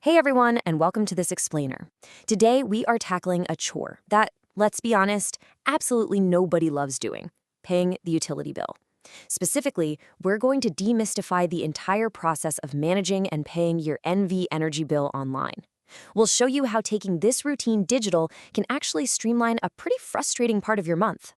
Hey everyone, and welcome to this explainer. Today we are tackling a chore that, let's be honest, absolutely nobody loves doing: paying the utility bill. Specifically, we're going to demystify the entire process of managing and paying your NV energy bill online. We'll show you how taking this routine digital can actually streamline a pretty frustrating part of your month.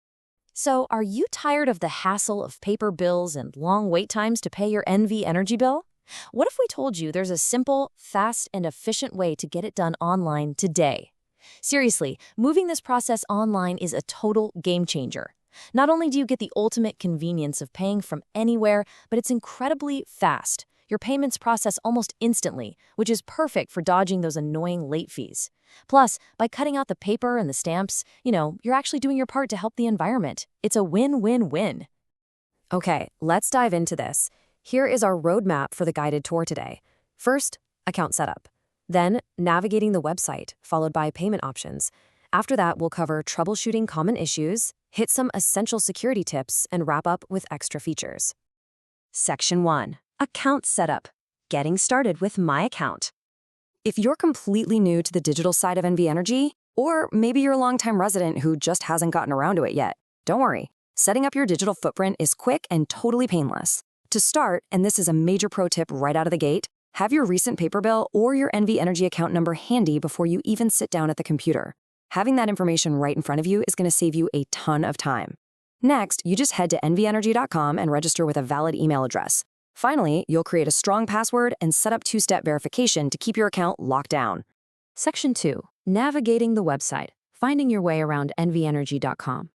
So, are you tired of the hassle of paper bills and long wait times to pay your NV energy bill? What if we told you there's a simple, fast, and efficient way to get it done online today? Seriously, moving this process online is a total game changer. Not only do you get the ultimate convenience of paying from anywhere, but it's incredibly fast. Your payments process almost instantly, which is perfect for dodging those annoying late fees. Plus, by cutting out the paper and the stamps, you're actually doing your part to help the environment. It's a win-win-win. Okay, let's dive into this. Here is our roadmap for the guided tour today. First, account setup. Then, navigating the website, followed by payment options. After that, we'll cover troubleshooting common issues, hit some essential security tips, and wrap up with extra features. Section 1. Account setup. Getting started with My Account. If you're completely new to the digital side of NV Energy, or maybe you're a longtime resident who just hasn't gotten around to it yet, don't worry. Setting up your digital footprint is quick and totally painless. To start, and this is a major pro tip right out of the gate, have your recent paper bill or your NV Energy account number handy before you even sit down at the computer. Having that information right in front of you is going to save you a ton of time. Next, you just head to nvenergy.com and register with a valid email address. Finally, you'll create a strong password and set up two-step verification to keep your account locked down. Section 2. Navigating the website. Finding your way around nvenergy.com.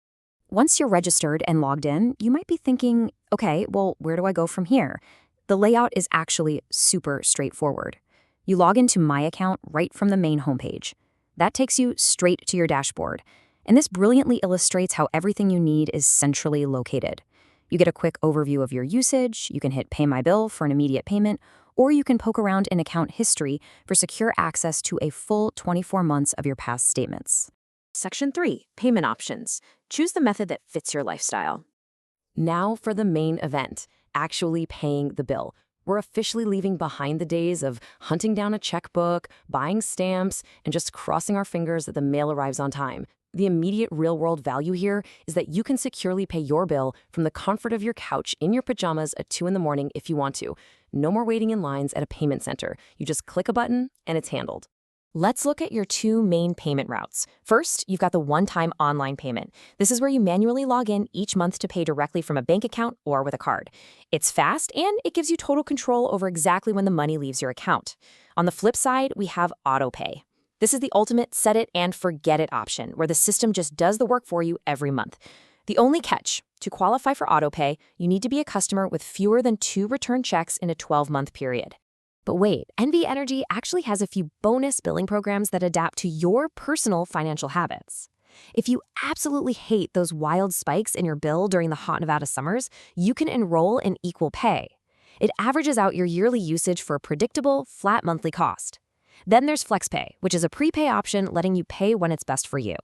Once you're registered and logged in, you might be thinking, okay, well, where do I go from here? The layout is actually super straightforward. You log into My Account right from the main homepage. That takes you straight to your dashboard. And this brilliantly illustrates how everything you need is centrally located. You get a quick overview of your usage, you can hit Pay My Bill for an immediate payment, or you can poke around in account history for secure access to a full 24 months of your past statements. Section 3. Payment options. Choose the method that fits your lifestyle. Now for the main event, actually paying the bill. We're officially leaving behind the days of hunting down a checkbook, buying stamps, and just crossing our fingers that the mail arrives on time. The immediate real-world value here is that you can securely pay your bill from the comfort of your couch in your pajamas at 2 in the morning if you want to. No more waiting in lines at a payment center. You just click a button and it's handled. Let's look at your two main payment routes. First, you've got the one-time online payment. This is where you manually log in each month to pay directly from a bank account or with a card. It's fast and it gives you total control over exactly when the money leaves your account. On the flip side, we have autopay. This is the ultimate set it and forget it option, where the system just does the work for you every month. The only catch: to qualify for autopay, you need to be a customer with fewer than 2 return checks in a 12-month period. But wait, NV Energy actually has a few bonus billing programs that adapt to your personal financial habits. If you absolutely hate those wild spikes in your bill during the hot Nevada summers, you can enroll in Equal Pay. It averages out your yearly usage for a predictable, flat monthly cost. Then there's FlexPay, which is a prepay option letting you pay when it's best for you.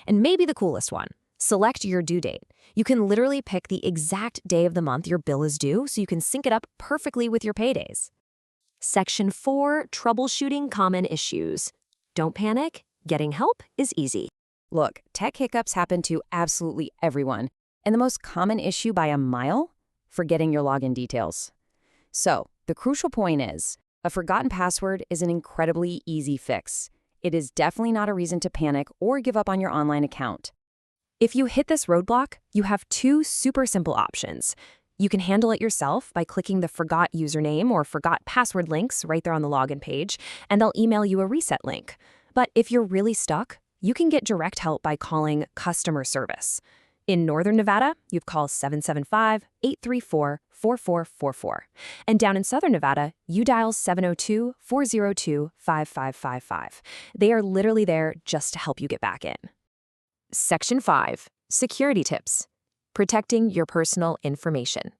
And maybe the coolest one: select your due date. You can literally pick the exact day of the month your bill is due so you can sync it up perfectly with your paydays. Section 4. Troubleshooting common issues. Don't panic. Getting help is easy. Look, tech hiccups happen to absolutely everyone. And the most common issue by a mile? Forgetting your login details. So, the crucial point is, a forgotten password is an incredibly easy fix. It is definitely not a reason to panic or give up on your online account. If you hit this roadblock, you have 2 super simple options. You can handle it yourself by clicking the Forgot Username or Forgot Password links right there on the login page, and they'll email you a reset link. But if you're really stuck, you can get direct help by calling customer service. In Northern Nevada, you'd call 775-834-4444. And down in Southern Nevada, you dial 702-402-5555. They are literally there just to help you get back in. Section 5. Security tips. Protecting your personal information.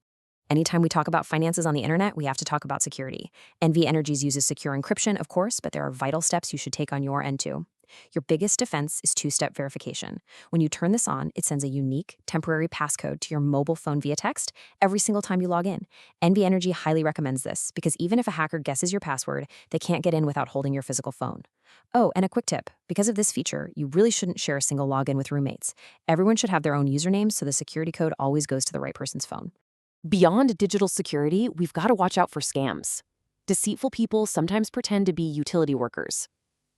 Anytime we talk about finances on the internet, we have to talk about security. NV Energies uses secure encryption, of course, but there are vital steps you should take on your end too. Your biggest defense is two-step verification. When you turn this on, it sends a unique, temporary passcode to your mobile phone via text every single time you log in. NV Energy highly recommends this because even if a hacker guesses your password, they can't get in without holding your physical phone. Oh, and a quick tip. Because of this feature, you really shouldn't share a single login with roommates. Everyone should have their own username so the security code always goes to the right person's phone. Beyond digital security, we've got to watch out for scams. Deceitful people sometimes pretend to be utility workers.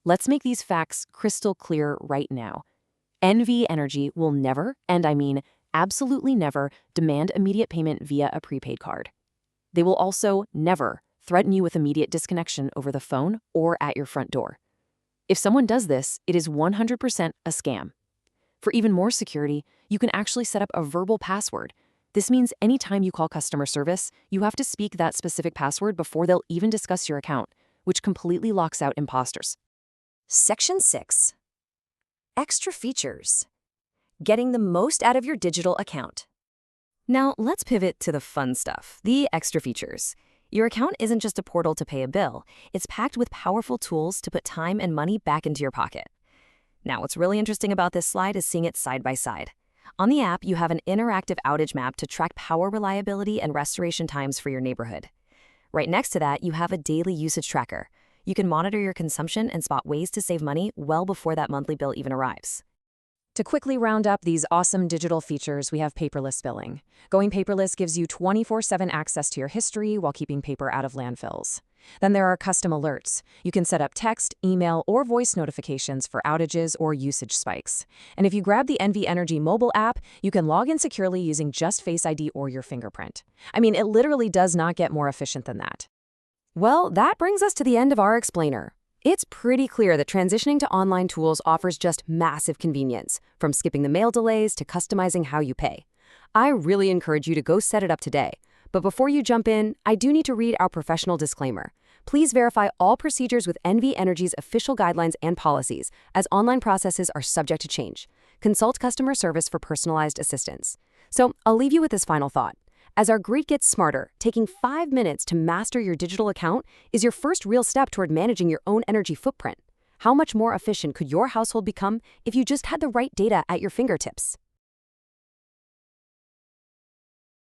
Let's make these facts crystal clear right now. NV Energy will never, and I mean absolutely never, demand immediate payment via a prepaid card. They will also never threaten you with immediate disconnection over the phone or at your front door. If someone does this, it is 100% a scam. For even more security, you can actually set up a verbal password. This means anytime you call customer service, you have to speak that specific password before they'll even discuss your account, which completely locks out imposters. Section 6. Extra features. Getting the most out of your digital account. Now, let's pivot to the fun stuff, the extra features. Your account isn't just a portal to pay a bill. It's packed with powerful tools to put time and money back into your pocket. Now, what's really interesting about this slide is seeing it side by side. On the app, you have an interactive outage map to track power reliability and restoration times for your neighborhood. Right next to that, you have a daily usage tracker. You can monitor your consumption and spot ways to save money well before that monthly bill even arrives. To quickly round up these awesome digital features, we have paperless billing. Going paperless gives you 24/7 access to your history while keeping paper out of landfills. Then there are custom alerts. You can set up text, email, or voice notifications for outages or usage spikes. And if you grab the NV Energy mobile app, you can log in securely using just Face ID or your fingerprint. I mean, it literally does not get more efficient than that. Well, that brings us to the end of our explainer. It's pretty clear that transitioning to online tools offers just massive convenience, from skipping the mail delays to customizing how you pay. I really encourage you to go set it up today. But before you jump in, I do need to read our professional disclaimer. Please verify all procedures with NV Energy's official guidelines and policies, as online processes are subject to change. Consult customer service for personalized assistance. So I'll leave you with this final thought. As our grid gets smarter, taking 5 minutes to master your digital account is your first real step toward managing your own energy footprint. How much more efficient could your household become if you just had the right data at your fingertips?